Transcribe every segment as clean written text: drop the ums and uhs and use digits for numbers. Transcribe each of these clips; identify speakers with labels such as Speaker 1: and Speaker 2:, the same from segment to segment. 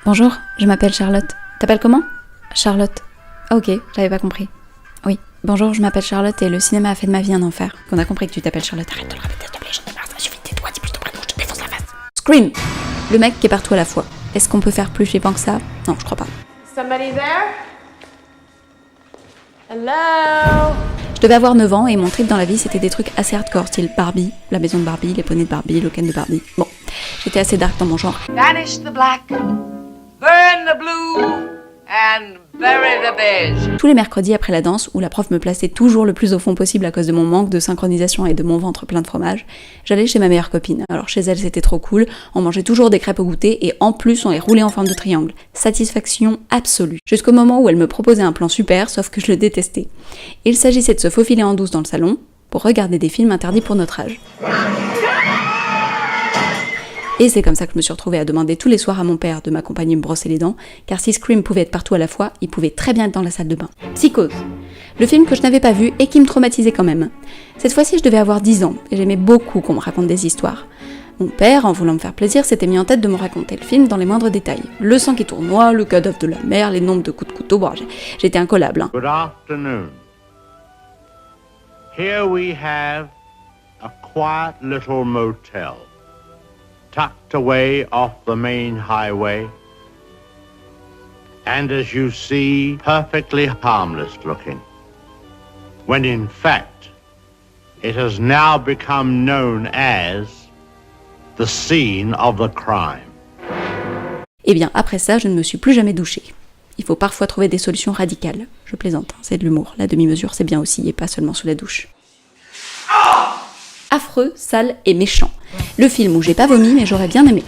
Speaker 1: Bonjour, je m'appelle Charlotte. T'appelles comment? Charlotte. Ah ok, j'avais pas compris. Oui, bonjour, je m'appelle Charlotte et le cinéma a fait de ma vie un enfer. On a compris que tu t'appelles Charlotte. Arrête de le répéter, s'il te plaît, j'en ai marre, ça suffit, tais-toi, dis plus de prénom, je te défonce la face. Scream! Le mec qui est partout à la fois. Est-ce qu'on peut faire plus flippant que ça? Non, je crois pas.
Speaker 2: Somebody there? Hello?
Speaker 1: Je devais avoir 9 ans et mon trip dans la vie c'était des trucs assez hardcore, style Barbie, la maison de Barbie, les poneys de Barbie, le Ken de Barbie. Bon, j'étais assez dark dans mon genre.
Speaker 3: Banish the black, burn the blue, and bury the beige.
Speaker 1: Tous les mercredis après la danse, où la prof me plaçait toujours le plus au fond possible à cause de mon manque de synchronisation et de mon ventre plein de fromage, j'allais chez ma meilleure copine. Alors chez elle c'était trop cool, on mangeait toujours des crêpes au goûter et en plus on les roulait en forme de triangle. Satisfaction absolue. Jusqu'au moment où elle me proposait un plan super, sauf que je le détestais. Il s'agissait de se faufiler en douce dans le salon pour regarder des films interdits pour notre âge. Et c'est comme ça que je me suis retrouvée à demander tous les soirs à mon père de m'accompagner me brosser les dents, car si Scream pouvait être partout à la fois, il pouvait très bien être dans la salle de bain. Psychose. Le film que je n'avais pas vu et qui me traumatisait quand même. Cette fois-ci, je devais avoir 10 ans, et j'aimais beaucoup qu'on me raconte des histoires. Mon père, en voulant me faire plaisir, s'était mis en tête de me raconter le film dans les moindres détails. Le sang qui tournoie, le cadavre de la mère, les nombres de coups de couteau, bon, j'étais incollable. Hein.
Speaker 4: Good afternoon. Here we have a quiet little motel, tucked away off the main highway, and as you see, perfectly harmless looking, when in fact, it has now become known as the scene of the crime.
Speaker 1: Et bien après ça, je ne me suis plus jamais douchée. Il faut parfois trouver des solutions radicales. Je plaisante, hein, c'est de l'humour. La demi-mesure, c'est bien aussi, et pas seulement sous la douche. Affreux, sale et méchant. Le film où j'ai pas vomi, mais j'aurais bien aimé.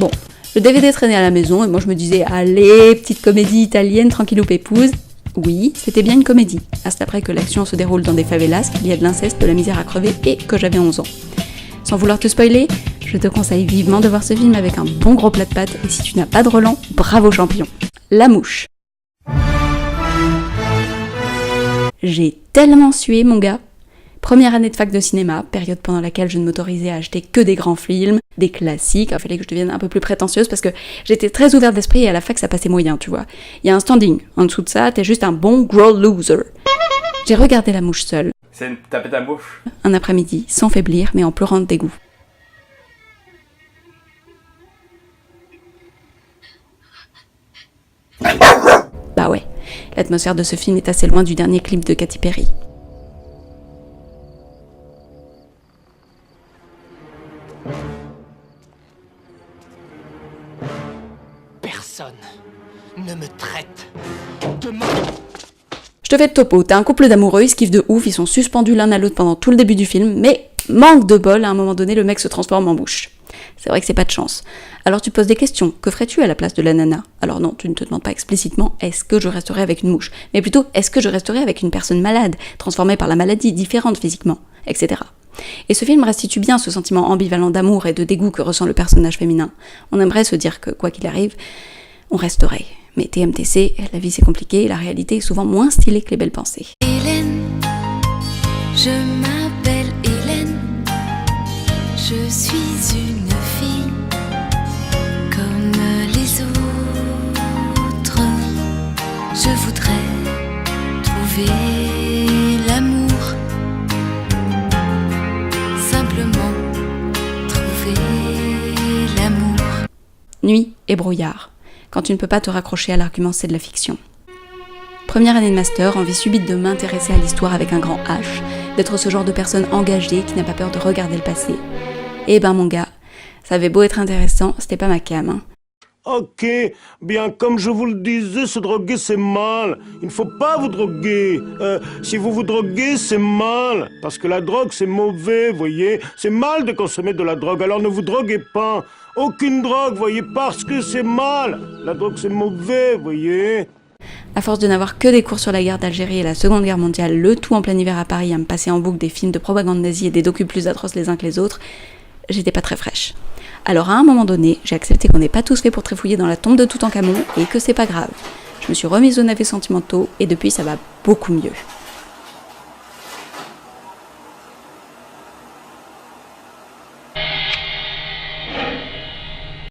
Speaker 1: Bon, le DVD traînait à la maison, et moi je me disais, allez, petite comédie italienne, tranquillou pépouse. Oui, c'était bien une comédie. À cet après que l'action se déroule dans des favelas, qu'il y a de l'inceste, de la misère à crever, et que j'avais 11 ans. Sans vouloir te spoiler, je te conseille vivement de voir ce film avec un bon gros plat de pâtes, et si tu n'as pas de Roland, bravo champion. La mouche. J'ai tellement sué, mon gars. Première année de fac de cinéma, période pendant laquelle je ne m'autorisais à acheter que des grands films, des classiques. Il fallait que je devienne un peu plus prétentieuse parce que j'étais très ouverte d'esprit et à la fac ça passait moyen, tu vois. Il y a un standing. En dessous de ça, t'es juste un bon gros loser. J'ai regardé La mouche seule.
Speaker 5: C'est une tapette à mouche.
Speaker 1: Un après-midi, sans faiblir, mais en pleurant de dégoût. Bah ouais, l'atmosphère de ce film est assez loin du dernier clip de Katy Perry.
Speaker 6: Personne ne me traite de mort.
Speaker 1: Je te fais de topo, t'as un couple d'amoureux, ils se kiffent de ouf, ils sont suspendus l'un à l'autre pendant tout le début du film, mais manque de bol, à un moment donné, le mec se transforme en mouche. C'est vrai que c'est pas de chance. Alors tu te poses des questions, que ferais-tu à la place de la nana? Alors non, tu ne te demandes pas explicitement est-ce que je resterai avec une mouche, mais plutôt est-ce que je resterai avec une personne malade, transformée par la maladie, différente physiquement, etc. Et ce film restitue bien ce sentiment ambivalent d'amour et de dégoût que ressent le personnage féminin. On aimerait se dire que, quoi qu'il arrive, on resterait. Mais TMTC, la vie c'est compliqué, la réalité est souvent moins stylée que les belles pensées.
Speaker 7: Hélène, je m'appelle Hélène, je suis une fille comme les autres. Je voudrais trouver l'amour, simplement trouver l'amour.
Speaker 1: Nuit et brouillard. Quand tu ne peux pas te raccrocher à l'argument, c'est de la fiction. Première année de master, envie subite de m'intéresser à l'histoire avec un grand H, d'être ce genre de personne engagée qui n'a pas peur de regarder le passé. Eh ben mon gars, ça avait beau être intéressant, c'était pas ma cam. Hein.
Speaker 8: Ok, bien comme je vous le disais, se droguer c'est mal. Il ne faut pas vous droguer. Si vous vous droguez, c'est mal. Parce que la drogue c'est mauvais, voyez. C'est mal de consommer de la drogue, alors ne vous droguez pas. Aucune drogue, voyez, parce que c'est mal. La drogue c'est mauvais, voyez.
Speaker 1: À force de n'avoir que des cours sur la guerre d'Algérie et la Seconde Guerre mondiale, le tout en plein hiver à Paris, à me passer en boucle des films de propagande nazie et des docus plus atroces les uns que les autres, j'étais pas très fraîche. Alors à un moment donné, j'ai accepté qu'on n'est pas tous fait pour trifouiller dans la tombe de Toutankhamon et que c'est pas grave. Je me suis remise aux navets sentimentaux et depuis ça va beaucoup mieux.